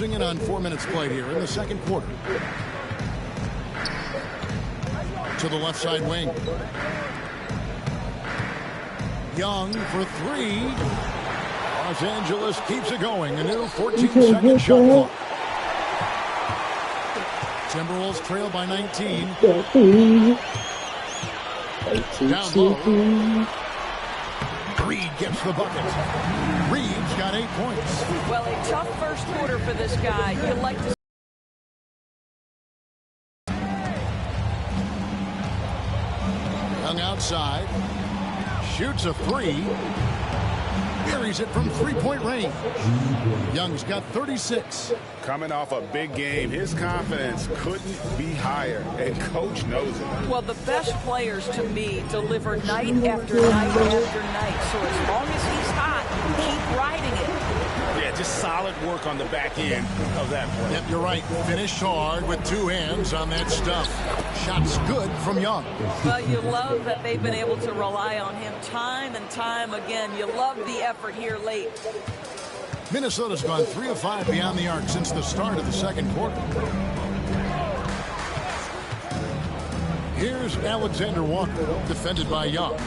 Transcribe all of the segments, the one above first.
In on 4 minutes played here in the second quarter. To the left side wing. Young for three. Los Angeles keeps it going. A new 14-second shot clock. Timberwolves trail by 19. Down low. Reed gets the bucket. Reed's got 8 points. Well, a tough first quarter for this guy. You'd like to. Young outside. Shoots a three. Buries it from three-point range. Young's got 36. Coming off a big game, his confidence couldn't be higher, and coach knows it. Well, the best players to me deliver night after night after night. So as long as he's hot, keep riding it. Yeah, just solid work on the back end of that play. Yep, you're right. Finished hard with 2 hands on that stuff. Shots good from Young. Well, you love that they've been able to rely on him time and time again. You love the effort here late. Minnesota's gone 3 of 5 beyond the arc since the start of the second quarter. Here's Alexander Walker, defended by Young.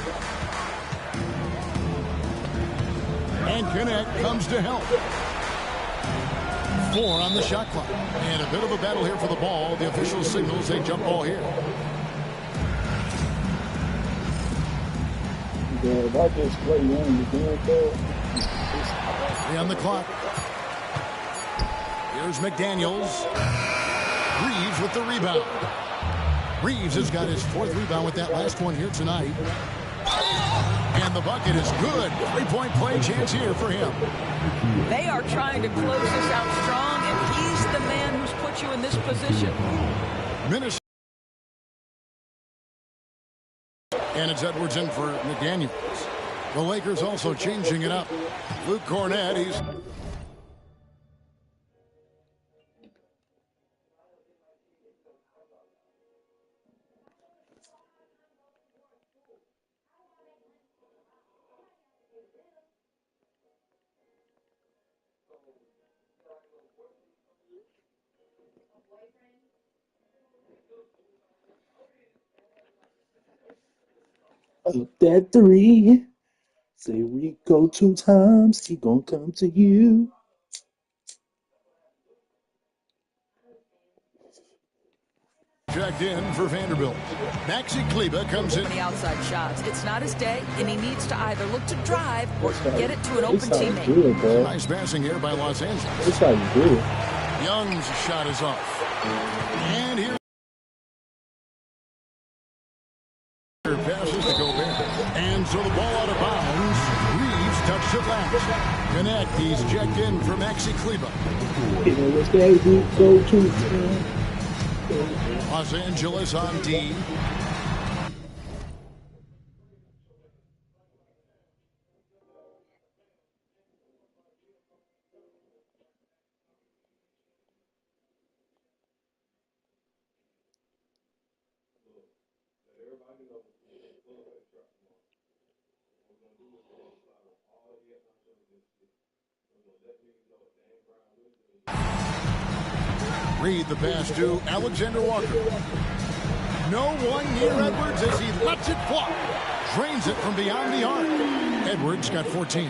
And Kinwrld comes to help. 4 on the shot clock. And a bit of a battle here for the ball. The official signals a jump ball here. If I just play Young again, 3 on the clock. Here's McDaniels. Reeves with the rebound. Reeves has got his 4th rebound with that last one here tonight. And the bucket is good. 3-point play chance here for him. They are trying to close this out strong, and he's the man who's put you in this position. Minnesota. And it's Edwards in for McDaniels. The Lakers also changing it up. Luke Cornett, he's... up that 3. Say we go 2 times, he gonna come to you. Checked in for Vanderbilt. Maxi Kleba comes in. The outside shots. It's not his day, and he needs to either look to drive or get it to an open teammate. Nice passing here by Los Angeles. That's how you do it. Young's shot is off. And here passes to Gobert. And so the ball out of bounds. Reeves touched it last. Kinwrld, he's checked in for Maxi Kleba. What's that? Go to Los Angeles on D. Reed the pass to Alexander Walker. No one near Edwards as he lets it fly. Drains it from beyond the arc. Edwards got 14.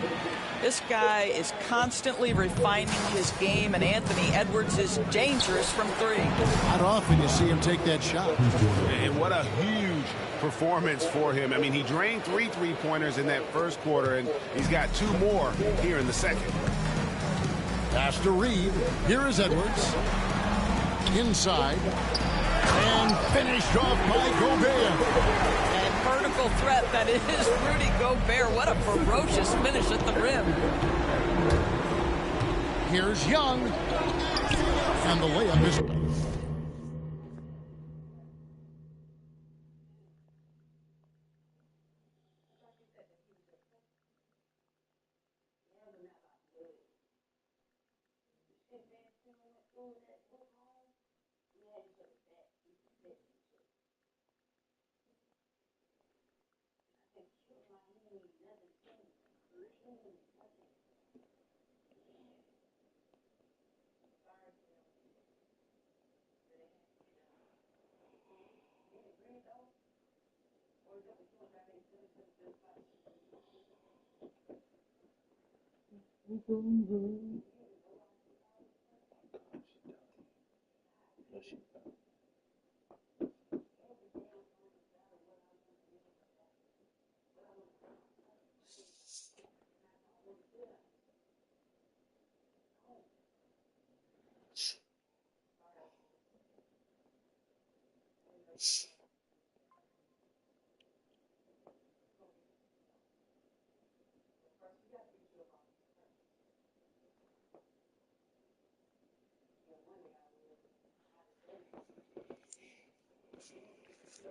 This guy is constantly refining his game, and Anthony Edwards is dangerous from 3. Not often you see him take that shot. And what a huge performance for him. I mean, he drained 3 3-pointers in that first quarter, and he's got 2 more here in the second. Pass to Reed. Here is Edwards. Inside. And finished off by Gobert. And vertical threat that is Rudy Gobert. What a ferocious finish at the rim. Here's Young. And the layup is...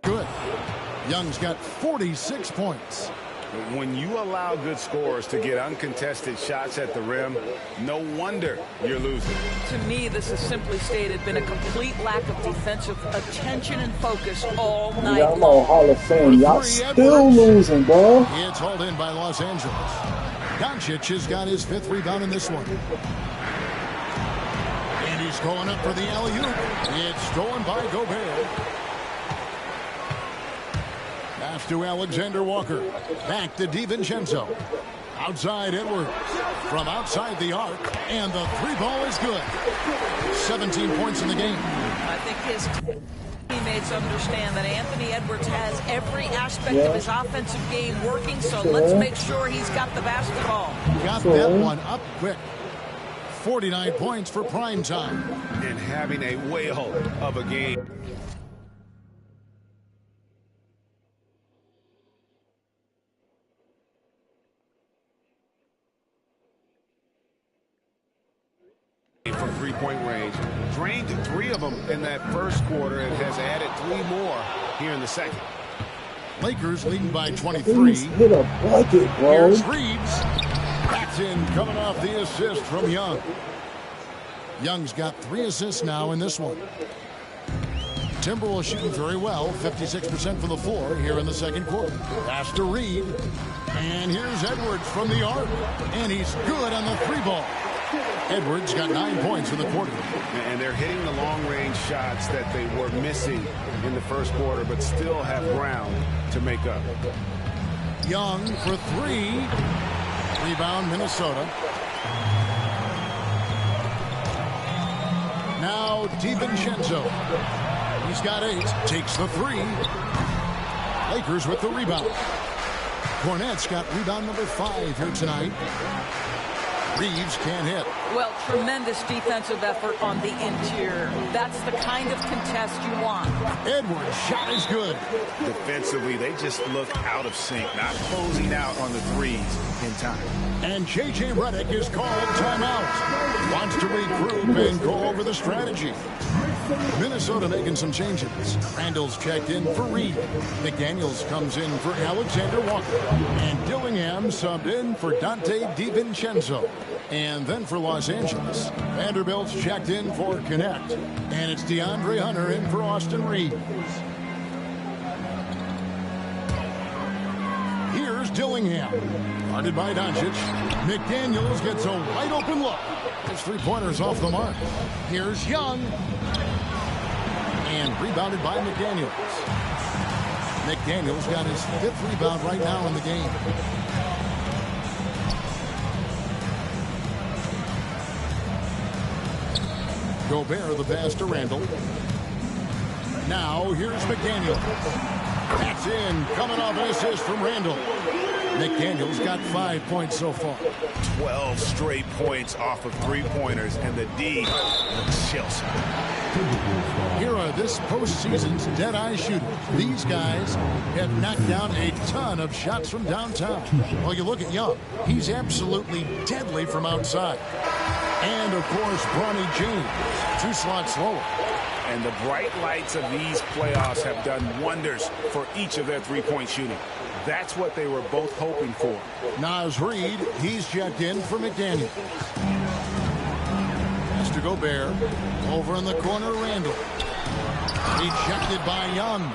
Good. Young's got 46 points. When you allow good scorers to get uncontested shots at the rim, no wonder you're losing. To me, this has simply stated been a complete lack of defensive attention and focus all night I'm on long. Hall of Fame. Y'all still losing, bro. It's hauled in by Los Angeles. Doncic has got his 5th rebound in this one. And he's going up for the alley-oop. It's stolen by Gobert. Pass to Alexander Walker. Back to DiVincenzo. Outside Edwards. From outside the arc. And the 3-ball is good. 17 points in the game. I think his teammates understand that Anthony Edwards has every aspect of his offensive game working, so let's make sure he's got the basketball. Got that one up quick. 49 points for prime time. And having a whale of a game. From three-point range. Drained 3 of them in that first quarter and has added 3 more here in the second. Lakers leading by 23. Hit a bucket, bro. Here's Reeves. Backs in, coming off the assist from Young. Young's got 3 assists now in this one. Timberwolves shooting very well, 56% from the floor here in the second quarter. Pass to Reed. And here's Edwards from the arc. And he's good on the 3-ball. Edwards got 9 points in the quarter. And they're hitting the long-range shots that they were missing in the first quarter, but still have ground to make up. Young for 3. Rebound, Minnesota. Now DiVincenzo. He's got 8. Takes the 3. Lakers with the rebound. Cornette's got rebound number 5 here tonight. Reeves can't hit. Well, tremendous defensive effort on the interior. That's the kind of contest you want. Edwards' shot is good. Defensively, they just look out of sync, not closing out on the threes in time. And J.J. Redick is called timeout. Wants to regroup and go over the strategy. Minnesota making some changes. Randall's checked in for Reed. McDaniels comes in for Alexander Walker. And Dillingham subbed in for Dante DiVincenzo. And then for Los Angeles, Vanderbilt's checked in for Connect. And it's DeAndre Hunter in for Austin Reeves. Here's Dillingham. Guarded by Doncic. McDaniels gets a wide open look. His 3-pointer's off the mark. Here's Young. And rebounded by McDaniels. McDaniels got his 5th rebound right now in the game. Gobert the pass to Randall. Now here's McDaniel. That's in, coming off an assist from Randall. McDaniel's got 5 points so far. 12 straight points off of 3-pointers, and the D looks chills. Here are this postseason's dead-eye shooters. These guys have knocked down a ton of shots from downtown. Well, you look at Young. He's absolutely deadly from outside. And, of course, Bronny James, 2 slots lower. And the bright lights of these playoffs have done wonders for each of their 3-point shooting. That's what they were both hoping for. Naz Reid, he's checked in for McDaniel. Pass to Gobert. Over in the corner, Randall. Rejected by Young.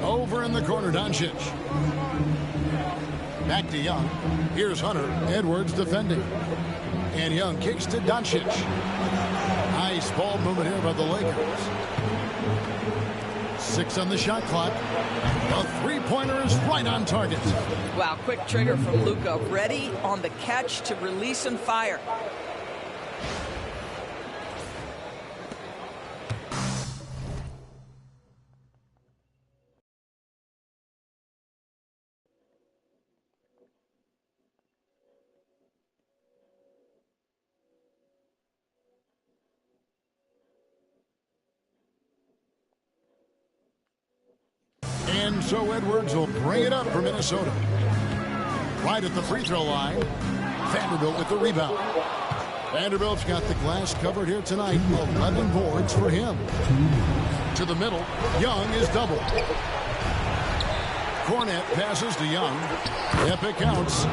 Over in the corner, Doncic. Back to Young. Here's Hunter. Edwards defending. And Young kicks to Doncic. Nice ball movement here by the Lakers. 6 on the shot clock. A three-pointer is right on target. Wow, quick trigger from Luka. Ready on the catch to release and fire. And so Edwards will bring it up for Minnesota. Right at the free throw line. Vanderbilt with the rebound. Vanderbilt's got the glass covered here tonight. 11 boards for him. To the middle. Young is doubled. Cornette passes to Young. Yep, it counts.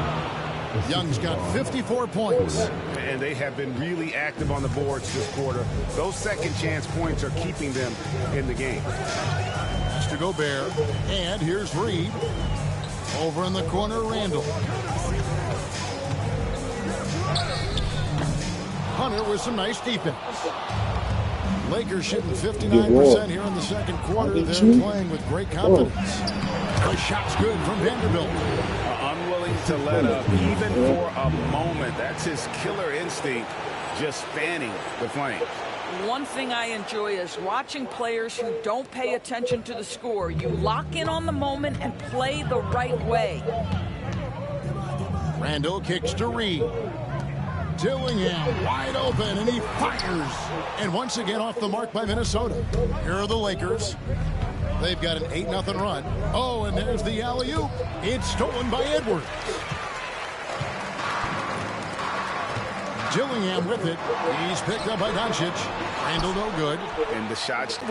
Young's got 54 points. And they have been really active on the boards this quarter. Those second chance points are keeping them in the game. To Gobert, and here's Reed. Over in the corner, Randall. Hunter with some nice defense. Lakers shooting 59% here in the second quarter. They're playing with great confidence. The shot's good from Vanderbilt. Unwilling to let up even for a moment. That's his killer instinct, just fanning the flames. One thing I enjoy is watching players who don't pay attention to the score. You lock in on the moment and play the right way. Randall kicks to Reed. Dillingham wide open, and he fires. And once again off the mark by Minnesota. Here are the Lakers. They've got an 8-0 run. Oh, and there's the alley-oop. It's stolen by Edwards. Dillingham with it. He's picked up by Doncic. Randall no good. And the shots to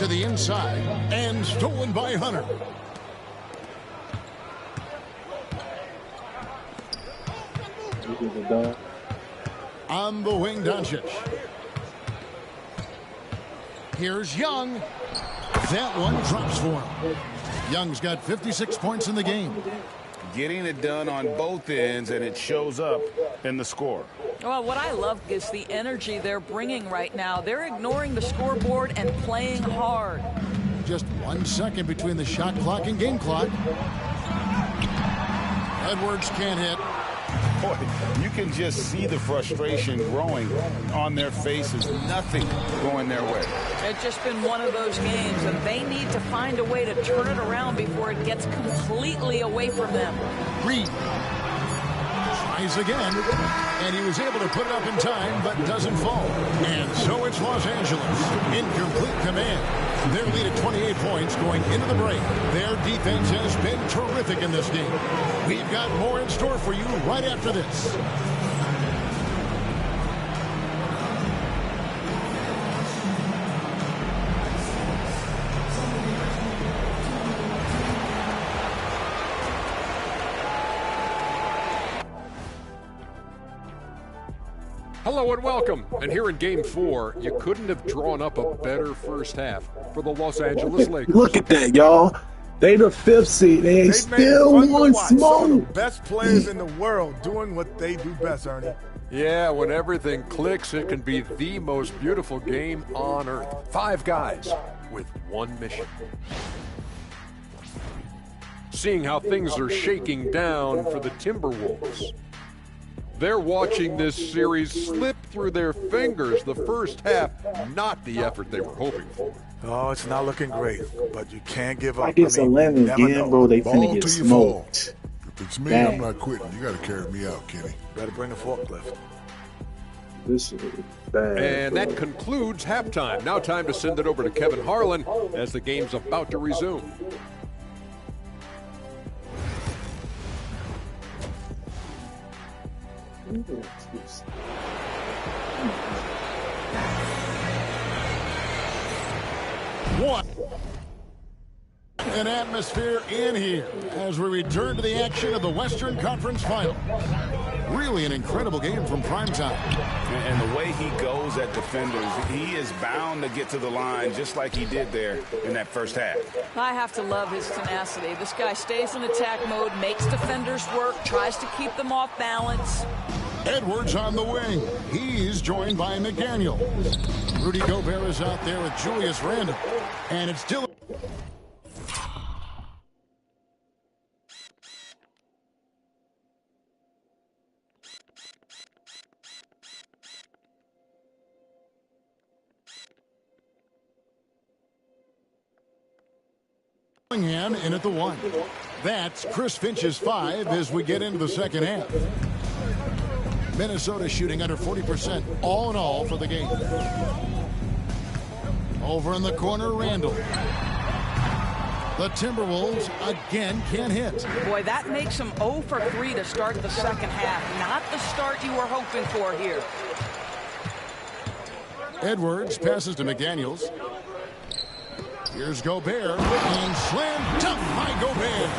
the inside and stolen by Hunter. On the wing, Doncic. Here's Young. That one drops for him. Young's got 56 points in the game. Getting it done on both ends, and it shows up in the score. Well, what I love is the energy they're bringing right now. They're ignoring the scoreboard and playing hard. Just 1 second between the shot clock and game clock. Edwards can't hit. Boy, you can just see the frustration growing on their faces. Nothing going their way. It's just been one of those games, and they need to find a way to turn it around before it gets completely away from them. Reed tries again, and he was able to put it up in time, but doesn't fall. And so it's Los Angeles in complete command. Their lead at 28 points going into the break. Their defense has been terrific in this game. We've got more in store for you right after this. Hello and welcome. And here in Game 4, you couldn't have drawn up a better first half for the Los Angeles Lakers. Look at that, y'all. They the 5th seed. They ain't still one Some smoke. of the best players in the world doing what they do best, Ernie. Yeah, when everything clicks, it can be the most beautiful game on earth. 5 guys with one mission. Seeing how things are shaking down for the Timberwolves. They're watching this series slip through their fingers. The first half, not the effort they were hoping for. Oh, it's not looking great, but you can't give up. I guess Atlanta again, bro. They finna get smoked. If it's me, Dang. I'm not quitting. You got to carry me out, Kenny. Better bring a forklift. This is bad. And bro. that concludes halftime. Now time to send it over to Kevin Harlan as the game's about to resume. One. An atmosphere in here as we return to the action of the Western Conference Final. Really an incredible game from primetime. And the way he goes at defenders, he is bound to get to the line just like he did there in that first half. I have to love his tenacity. This guy stays in attack mode, makes defenders work, tries to keep them off balance. Edwards on the wing. He's joined by McDaniel. Rudy Gobert is out there with Julius Randle. And it's still... Dillingham in at the 1. That's Chris Finch's 5 as we get into the second half. Minnesota shooting under 40% all in all for the game. Over in the corner, Randle. The Timberwolves again can't hit. Boy, that makes them 0 for 3 to start the second half. Not the start you were hoping for here. Edwards passes to McDaniels. Here's Gobert, and slam dunk by Gobert.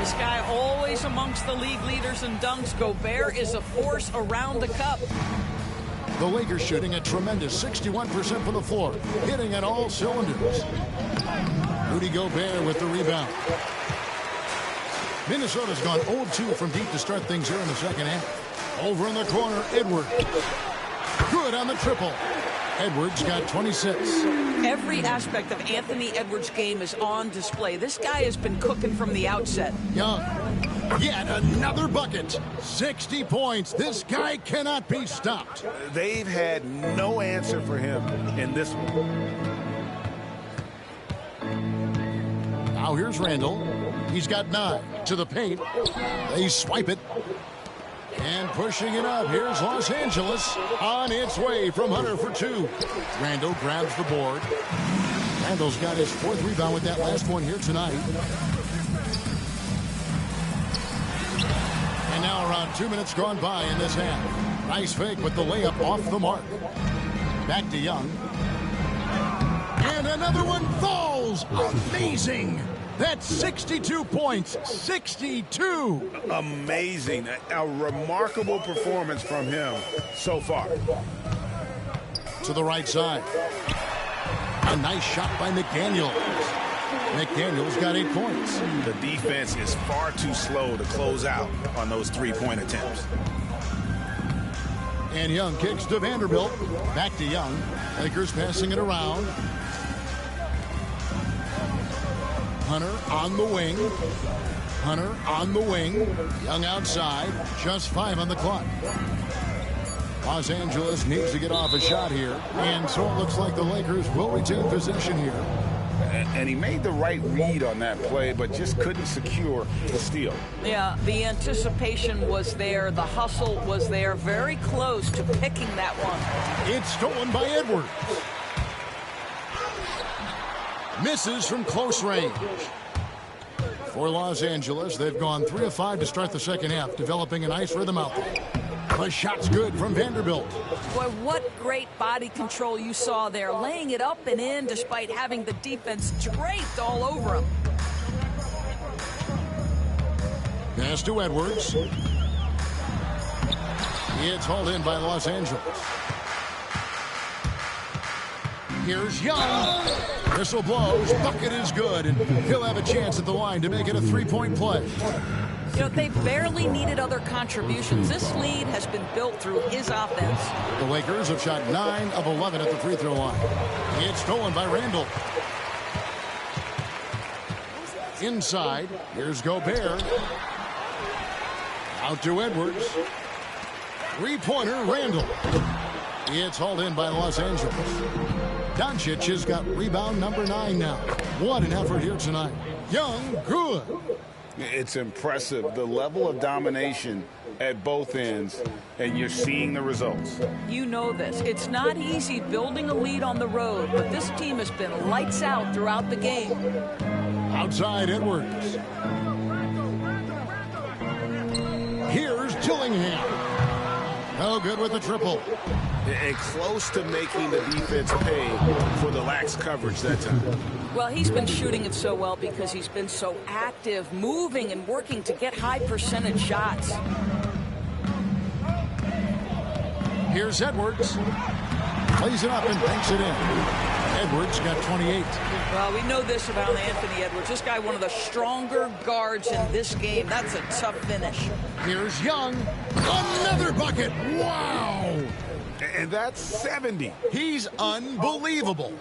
This guy always amongst the league leaders in dunks. Gobert is a force around the cup. The Lakers shooting a tremendous 61% from the floor, hitting at all cylinders. Rudy Gobert with the rebound. Minnesota's gone 0-2 from deep to start things here in the second half. Over in the corner, Edwards. Good on the triple. Edwards got 26. Every aspect of Anthony Edwards' game is on display. This guy has been cooking from the outset. Young, yet another bucket. 60 points. This guy cannot be stopped. They've had no answer for him in this one. Now here's Randle. He's got 9 to the paint. They swipe it. And pushing it up, here's Los Angeles on its way from Hunter for 2. Randle grabs the board. Randle's got his 4th rebound with that last one here tonight. And now around 2 minutes gone by in this half. Nice fake, but the layup off the mark. Back to Young. And another one falls. Amazing. That's 62 points. 62. Amazing. A remarkable performance from him so far. To the right side. A nice shot by McDaniels. McDaniels got 8 points. The defense is far too slow to close out on those three-point attempts. And Young kicks to Vanderbilt. Back to Young. Lakers passing it around. Hunter on the wing. Hunter on the wing. Young outside. Just 5 on the clock. Los Angeles needs to get off a shot here. And so it looks like the Lakers will retain possession here. And he made the right read on that play, but just couldn't secure the steal. Yeah, the anticipation was there. The hustle was there. Very close to picking that one. It's stolen by Edwards. Misses from close range. For Los Angeles, they've gone 3 of 5 to start the second half, developing a nice rhythm out there. The shot's good from Vanderbilt. Boy, what great body control you saw there, laying it up and in despite having the defense draped all over him. Pass to Edwards. It's hauled in by Los Angeles. Here's Young. Whistle blows. Bucket is good, and he'll have a chance at the line to make it a 3-point play. You know, they barely needed other contributions. This lead has been built through his offense. The Lakers have shot 9 of 11 at the free throw line. It's stolen by Randle. Inside, here's Gobert. Out to Edwards. 3-pointer, Randle. It's hauled in by Los Angeles. Doncic has got rebound number 9 now. What an effort here tonight. Young, good. It's impressive, the level of domination at both ends, and you're seeing the results. You know this. It's not easy building a lead on the road, but this team has been lights out throughout the game. Outside Edwards. Here's Dillingham. No good with the triple. And close to making the defense pay for the lax coverage that time. Well, he's been shooting it so well because he's been so active, moving and working to get high percentage shots. Here's Edwards. Plays it up and banks it in. Edwards got 28. Well, we know this about Anthony Edwards. This guy, one of the stronger guards in this game. That's a tough finish. Here's Young. Another bucket. Wow. And that's 70. He's unbelievable.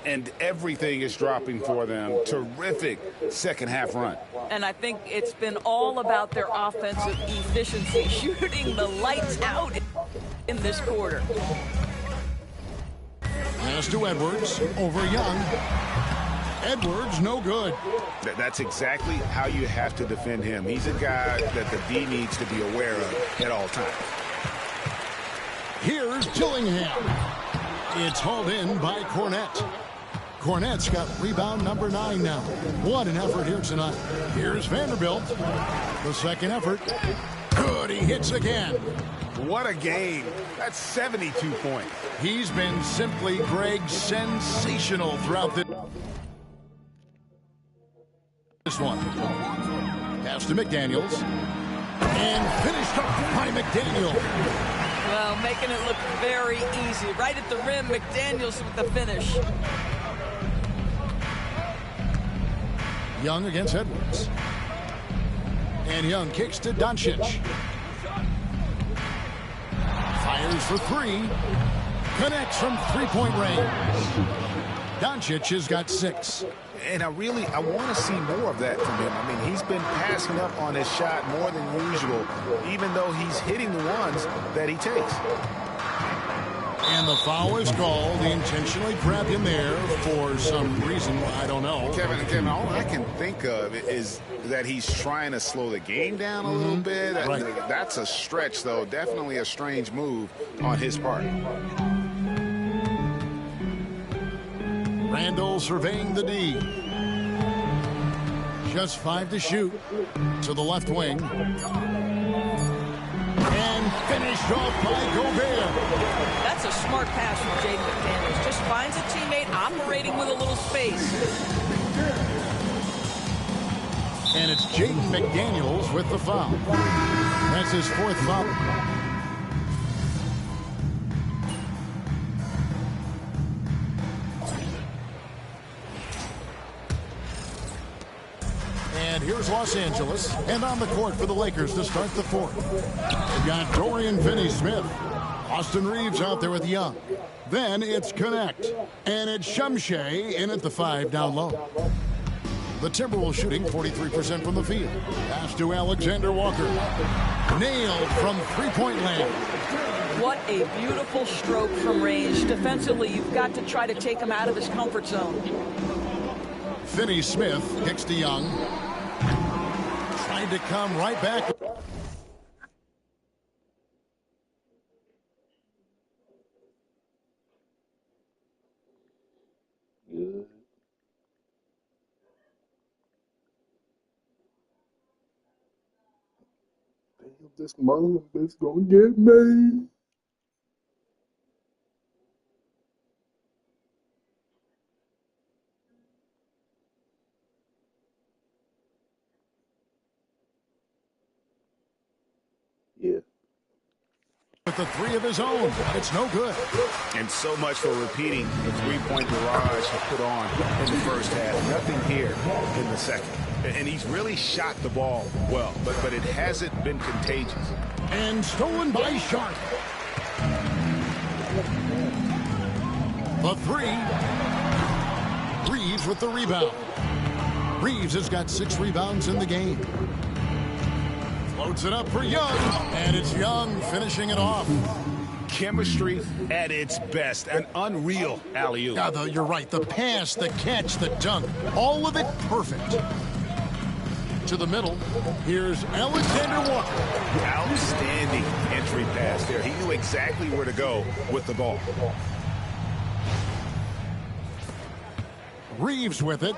And everything is dropping for them. Terrific second half run. And I think it's been all about their offensive efficiency, shooting the lights out in this quarter. Pass to Edwards over Young. Edwards, no good. That's exactly how you have to defend him. He's a guy that the D needs to be aware of at all times. Here's Dillingham. It's hauled in by Cornette. Cornette's got rebound number 9 now. What an effort here tonight. Here's Vanderbilt. The second effort. Good, he hits again. What a game. That's 72 points. He's been simply, Greg, sensational throughout this one. Pass to McDaniels. And finished off by McDaniel. Well, making it look very easy. Right at the rim, McDaniels with the finish. Young against Edwards. And Young kicks to Doncic. Fires for 3. Connects from three-point range. Doncic has got 6. And I want to see more of that from him. I mean, he's been passing up on his shot more than usual, even though he's hitting the ones that he takes. And the foul is called. He intentionally grabbed him there for some reason. I don't know. Kevin, all I can think of is that he's trying to slow the game down a little bit. Right. That's a stretch, though. Definitely a strange move on his part. Randall surveying the D. Just 5 to shoot. To the left wing. And finished off by Gobert. That's a smart pass from Jaden McDaniels. Just finds a teammate operating with a little space. And it's Jaden McDaniels with the foul. That's his 4th foul. And here's Los Angeles. And on the court for the Lakers to start the 4th. They've got Dorian Finney-Smith. Austin Reeves out there with Young. Then it's Connect. And it's Shumshay in at the 5 down low. The Timberwolves shooting 43% from the field. Pass to Alexander Walker. Nailed from three-point land. What a beautiful stroke from range. Defensively, you've got to try to take him out of his comfort zone. Finney-Smith kicks to Young. Tried to come right back. Good. Damn, this mother is gonna get me. Yeah. With the 3 of his own, but it's no good. And so much for repeating the three-point barrage he put on in the first half. Nothing here in the second. And he's really shot the ball well, but it hasn't been contagious. And stolen by Sharp. The 3. Reeves with the rebound. Reeves has got 6 rebounds in the game. Floats it up for Young. And it's Young finishing it off. Chemistry at its best. An unreal alley-oop. Yeah, you're right. The pass, the catch, the dunk. All of it perfect. To the middle. Here's Alexander Walker. Outstanding entry pass there. He knew exactly where to go with the ball. Reeves with it.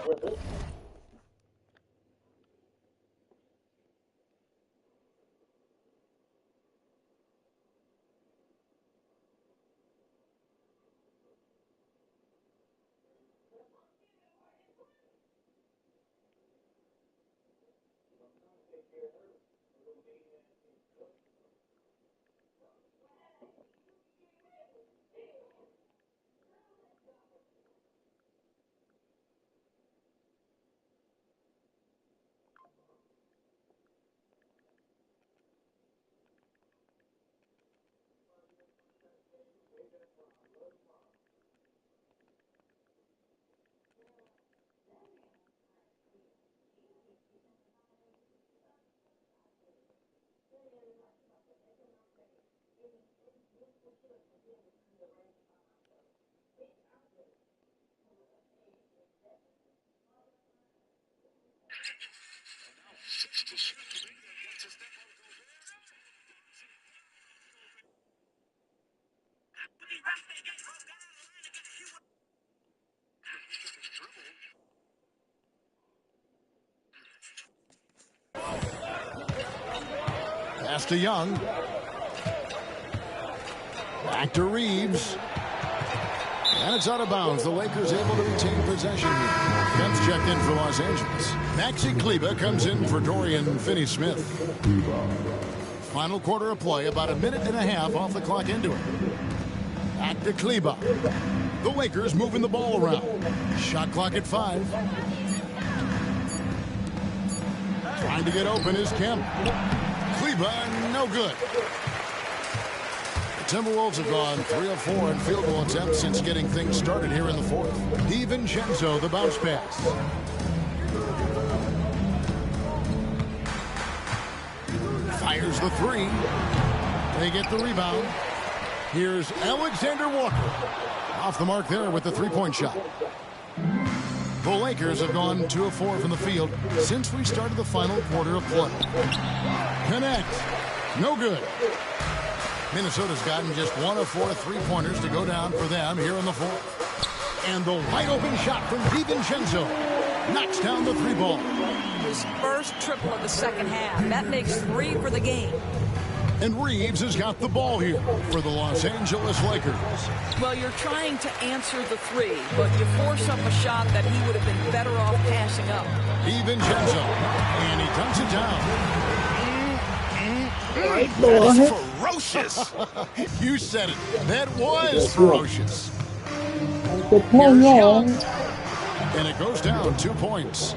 Pass to Young. Back to Reeves. And it's out of bounds. The Lakers able to retain possession here. Fence checked in for Los Angeles. Maxi Kleber comes in for Dorian Finney-Smith. Final quarter of play, about a minute and a half off the clock into it. Back to Kleber. The Lakers moving the ball around. Shot clock at 5. Trying to get open is Kemp. Kleber, no good. The Timberwolves have gone 3 of 4 in field goal attempts since getting things started here in the fourth. DiVincenzo, the bounce pass. Fires the 3. They get the rebound. Here's Alexander Walker. Off the mark there with the three-point shot. The Lakers have gone 2 of 4 from the field since we started the final quarter of play. Connect. No good. Minnesota's gotten just 1 of 4 three-pointers to go down for them here in the fourth. And the wide-open shot from DiVincenzo knocks down the 3-ball. His first triple of the second half. That makes 3 for the game. And Reeves has got the ball here for the Los Angeles Lakers. Well, you're trying to answer the 3, but you force up a shot that he would have been better off passing up. DiVincenzo, and he dunks it down. That is ferocious. You said it. That was ferocious. Here's Young. And it goes down 2 points.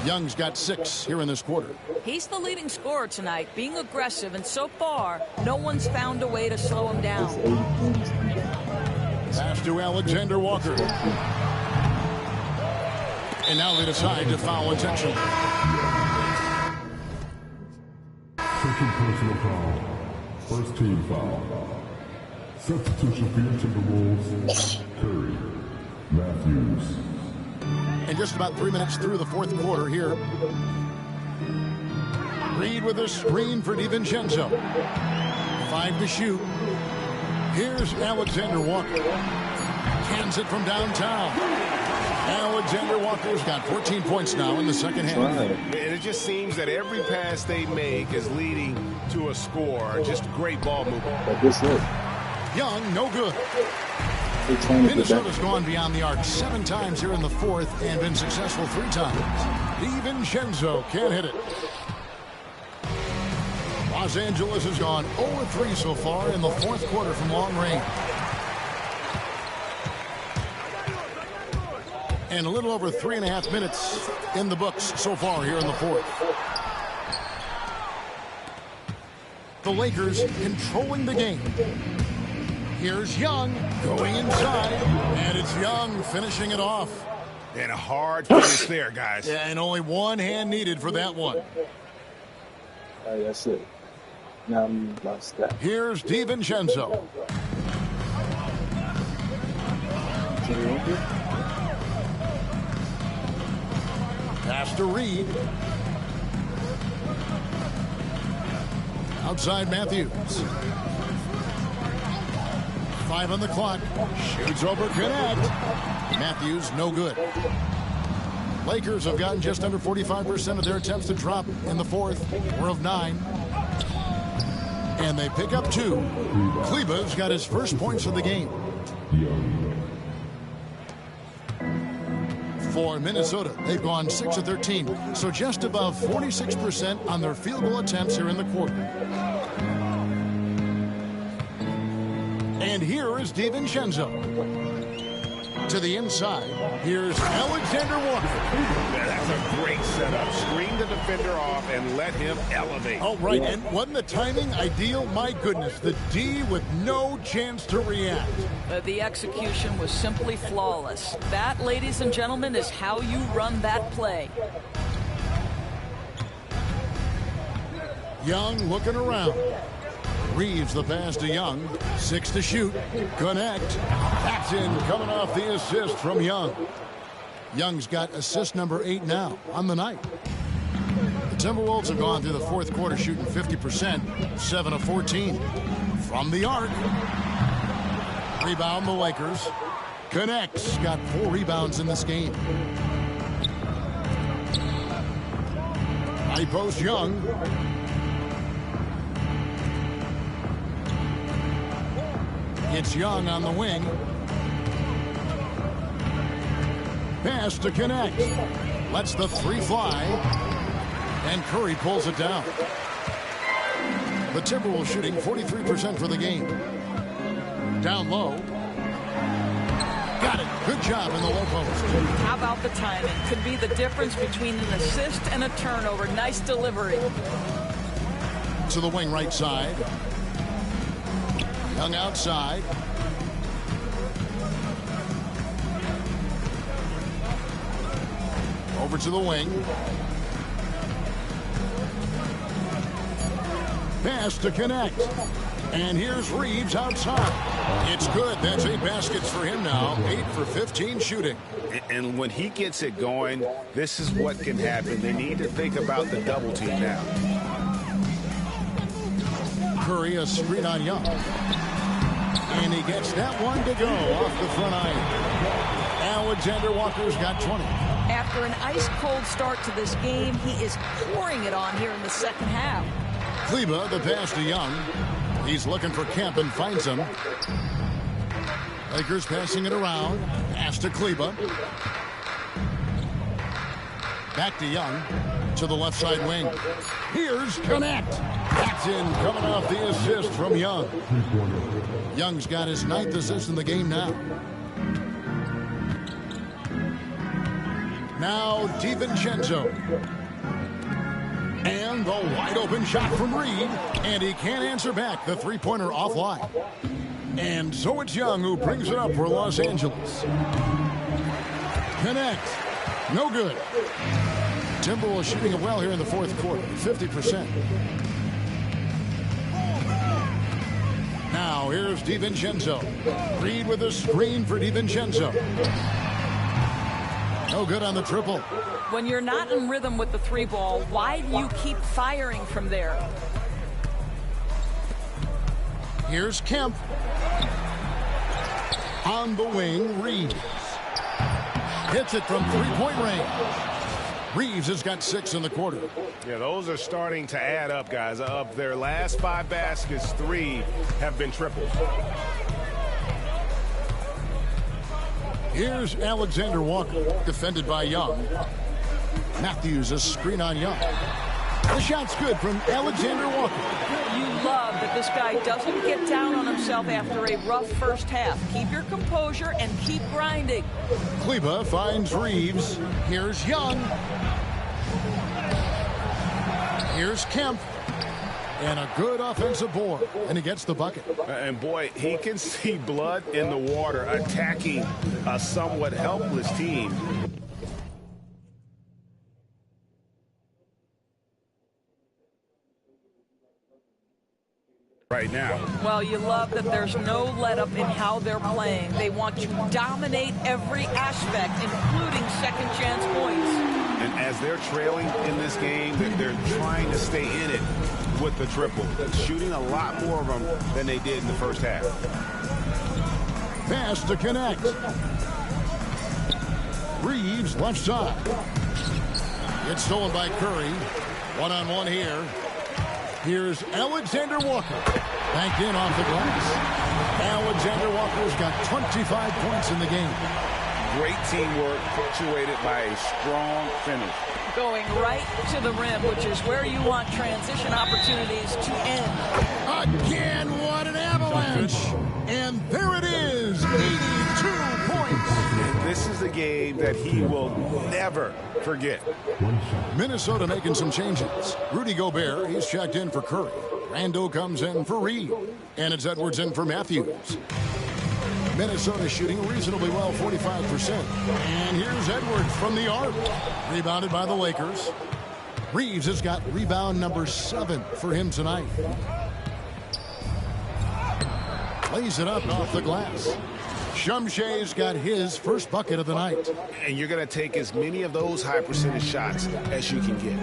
Young's got 6 here in this quarter. He's the leading scorer tonight, being aggressive, and so far, no one's found a way to slow him down. Pass to Alexander Walker. And now they decide to foul intentionally. Second personal foul. First team foul. Substitution for your Timberwolves. Curry. Matthews. And just about 3 minutes through the fourth quarter here. Reed with a screen for DiVincenzo. 5 to shoot. Here's Alexander Walker. Cans it from downtown. Alexander Walker's got 14 points now in the second half. And it just seems that every pass they make is leading to a score. Just great ball movement. Young, no good. Minnesota's gone beyond the arc 7 times here in the fourth and been successful 3 times. DiVincenzo can't hit it. Los Angeles has gone 0-3 so far in the fourth quarter from long range. And a little over 3.5 minutes in the books so far here in the fourth. The Lakers controlling the game. Here's Young going inside, and it's Young finishing it off. And a hard finish there, guys. Yeah, and only one hand needed for that one. That's it. Now I'm lost that. Here's DiVincenzo. Pass to Reed. Outside Matthews. 5 on the clock. Shoots over Connect. Matthews, no good. Lakers have gotten just under 45% of their attempts to drop in the fourth. 4 of 9. And they pick up 2. Kleber's got his first points of the game. For Minnesota, they've gone 6 of 13. So just above 46% on their field goal attempts here in the quarter. And here is DiVincenzo. To the inside, here's Alexander Walker. That's a great setup. Screen the defender off and let him elevate. Oh, right. And wasn't the timing ideal? My goodness, the D with no chance to react. The execution was simply flawless. That, ladies and gentlemen, is how you run that play. Young looking around. Reeves the pass to Young. 6 to shoot. Connect. That's in, coming off the assist from Young. Young's got assist number 8 now on the night. The Timberwolves have gone through the fourth quarter shooting 50%, 7 of 14. From the arc. Rebound the Lakers. Connects. Got 4 rebounds in this game. High post Young. It's Young on the wing. Pass to connect. Lets the three fly. And Curry pulls it down. The Timberwolves shooting 43% for the game. Down low. Got it. Good job in the low post. How about the timing? Could be the difference between an assist and a turnover. Nice delivery. To the wing right side. Young outside. Over to the wing. Pass to connect. And here's Reeves outside. It's good. That's 8 baskets for him now. 8 for 15 shooting. And when he gets it going, this is what can happen. They need to think about the double team now. Curry, a screen on Young. And he gets that one to go off the front iron. Alexander Walker's got 20. After an ice-cold start to this game, he is pouring it on here in the second half. Kleba, the pass to Young. He's looking for Kemp and finds him. Lakers passing it around. Pass to Kleba. Back to Young. To the left side wing. Here's Connect. That's in, coming off the assist from Young. Young's got his 9th assist in the game now. Now DiVincenzo. And the wide open shot from Reed. And he can't answer back. The three-pointer offline. And so it's Young who brings it up for Los Angeles. Connect. No good. Timberwolves shooting it well here in the fourth quarter. 50%. Now here's DiVincenzo. Reed with a screen for DiVincenzo. No good on the triple. When you're not in rhythm with the three ball, why do you keep firing from there? Here's Kemp. On the wing, Reeves. Hits it from three-point range. Reeves has got 6 in the quarter. Yeah, those are starting to add up, guys. Of their last 5 baskets, 3 have been triples. Here's Alexander Walker, defended by Young. Matthews, a screen on Young. The shot's good from Alexander Walker. You love that this guy doesn't get down on himself after a rough first half. Keep your composure and keep grinding. Kleba finds Reeves. Here's Young. Here's Kemp. And a good offensive board. And he gets the bucket. And boy, he can see blood in the water attacking a somewhat helpless team. Right now. Well, you love that there's no let-up in how they're playing. They want to dominate every aspect, including second-chance points. And as they're trailing in this game, they're trying to stay in it with the triple. Shooting a lot more of them than they did in the first half. Pass to connect. Reeves, left side. It's stolen by Curry. One-on-one here. Here's Alexander Walker. Banked in off the glass. Alexander Walker's got 25 points in the game. Great teamwork, punctuated by a strong finish. Going right to the rim, which is where you want transition opportunities to end. Again, what an avalanche. And there it is, 82 points. And this is a game that he will never forget. Minnesota making some changes. Rudy Gobert, he's checked in for Curry. Rando comes in for Reed. And it's Edwards in for Matthews. Minnesota shooting reasonably well, 45%. And here's Edwards from the arc. Rebounded by the Lakers. Reeves has got rebound number 7 for him tonight. Lays it up off the glass. Shumshe's got his first bucket of the night. And you're going to take as many of those high percentage shots as you can get.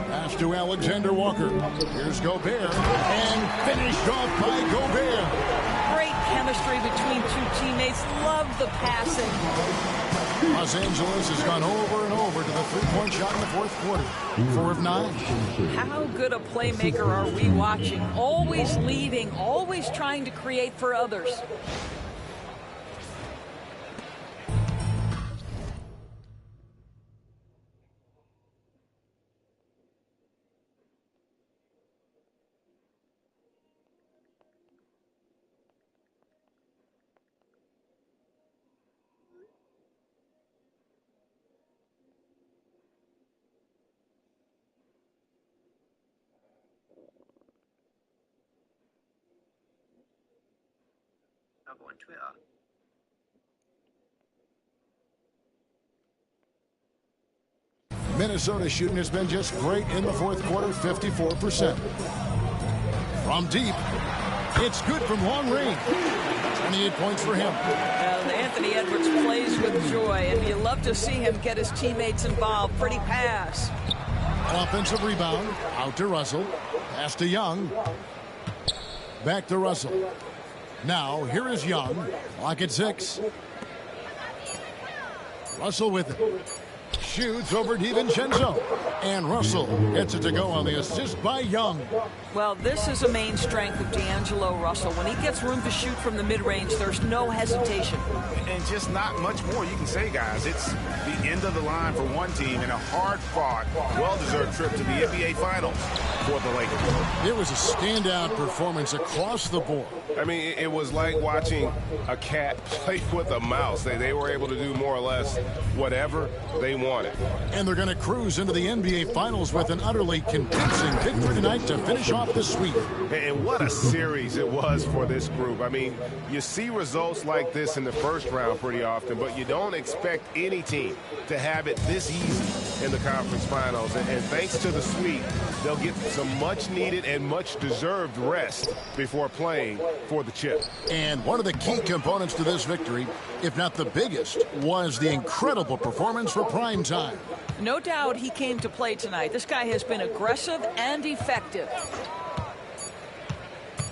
Pass to Alexander Walker. Here's Gobert. And finished off by Gobert. Great chemistry between two teammates. Love the passing. Los Angeles has gone over and over to the three-point shot in the fourth quarter. 4 of 9. How good a playmaker are we watching? Always leading, always trying to create for others. On Twitter. Minnesota shooting has been just great in the fourth quarter, 54%. From deep, it's good from long range. 28 points for him. And Anthony Edwards plays with joy, and you love to see him get his teammates involved. Pretty pass. Offensive rebound, out to Russell. Pass to Young. Back to Russell. Now, here is Young. Clock at 6. Russell with it. Shoots over DiVincenzo. And Russell gets it to go on the assist by Young. Well, this is a main strength of D'Angelo Russell. When he gets room to shoot from the mid-range, there's no hesitation. And just not much more you can say, guys. It's the end of the line for one team and a hard-fought, well-deserved trip to the NBA Finals for the Lakers. It was a standout performance across the board. I mean, it was like watching a cat play with a mouse. They were able to do more or less whatever they wanted. And they're going to cruise into the NBA Finals with an utterly convincing victory tonight to finish off the sweep. And what a series it was for this group. I mean, you see results like this in the first round pretty often, but you don't expect any team to have it this easy in the conference finals. And thanks to the sweep, they'll get some much-needed and much-deserved rest before playing for the chip. And one of the key components to this victory, if not the biggest, was the incredible performance for prime time. No doubt he came to play tonight. This guy has been aggressive and effective.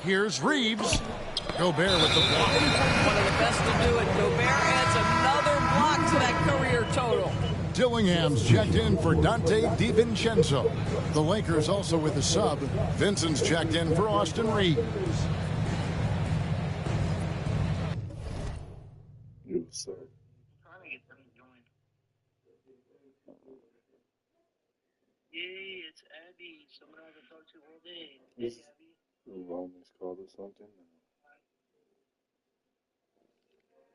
Here's Reeves. Gobert with the block. One of the best to do it. Gobert adds another block to that career total. Dillingham's checked in for Dante DiVincenzo. The Lakers also with a sub. Vincent's checked in for Austin Reeves. You sir. Trying to get them joined. Yeah, it's Abby. Someone I haven't talked to all day. Hey, Is Abby. the Romans called or something?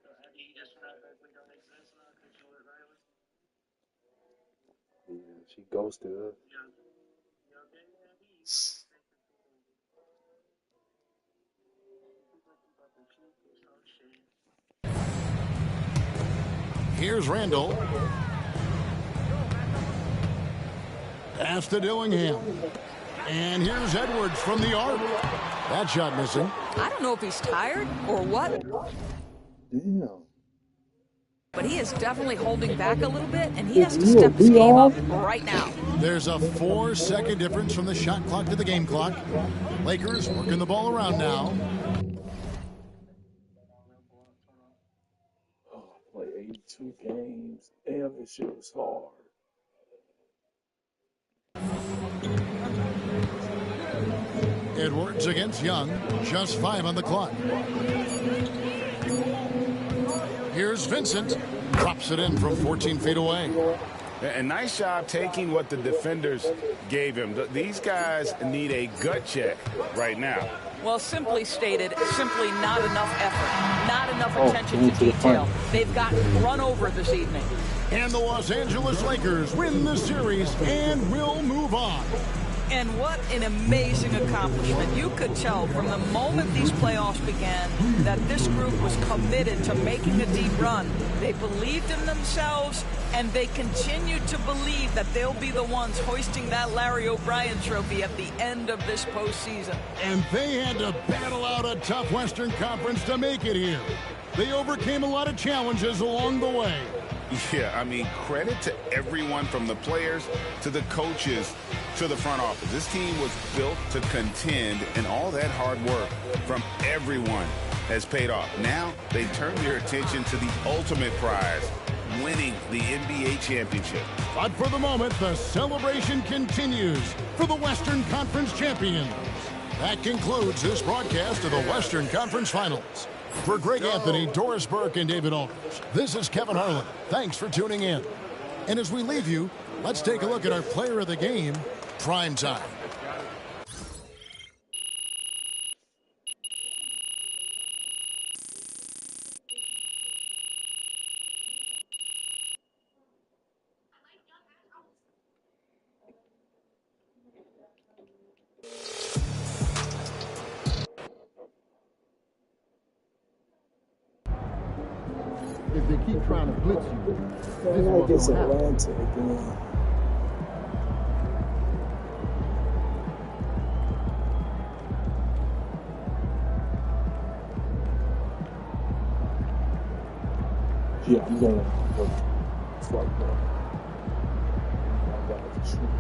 So Abby, you just automatically don't exist now because you were Riley? Yeah, she ghosted us. You okay, Abby? Here's Randall. Pass to Dillingham. And here's Edwards from the arc. That shot missing. I don't know if he's tired or what, Damn. but he is definitely holding back a little bit, and he has to step his game up right now. There's a 4-second difference from the shot clock to the game clock. Lakers working the ball around now. Oh, I played 82 games. Damn, this shit was hard. Edwards against Young. Just 5 on the clock. Here's Vincent. Drops it in from 14 feet away. A nice job taking what the defenders gave him. These guys need a gut check right now. Well, simply stated, simply not enough effort, not enough attention to detail. They've gotten run over this evening. And the Los Angeles Lakers win the series and will move on. And what an amazing accomplishment. You could tell from the moment these playoffs began that this group was committed to making a deep run. They believed in themselves, and they continue to believe that they'll be the ones hoisting that Larry O'Brien trophy at the end of this postseason. And they had to battle out a tough Western Conference to make it here. They overcame a lot of challenges along the way. Yeah, I mean, credit to everyone from the players to the coaches to the front office. This team was built to contend, and all that hard work from everyone has paid off. Now they turn their attention to the ultimate prize, winning the NBA championship. But for the moment, the celebration continues for the Western Conference champions. That concludes this broadcast of the Western Conference Finals. For Greg Anthony, Doris Burke, and David Aldridge, this is Kevin Harlan. Thanks for tuning in. And as we leave you, let's take a look at our player of the game, Prime Time. If they keep trying to blitz you, this is I what's guess gonna happen. Atlanta again. Yeah, I'm gonna work. It's like that. I got it for sure.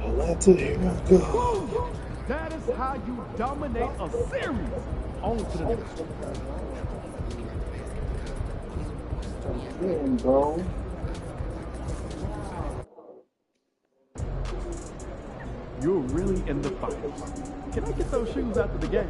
Atlanta, here I go. That is how you dominate a series. On to the next one. Again, bro. You're really in the finals. Can I get those shoes after the game?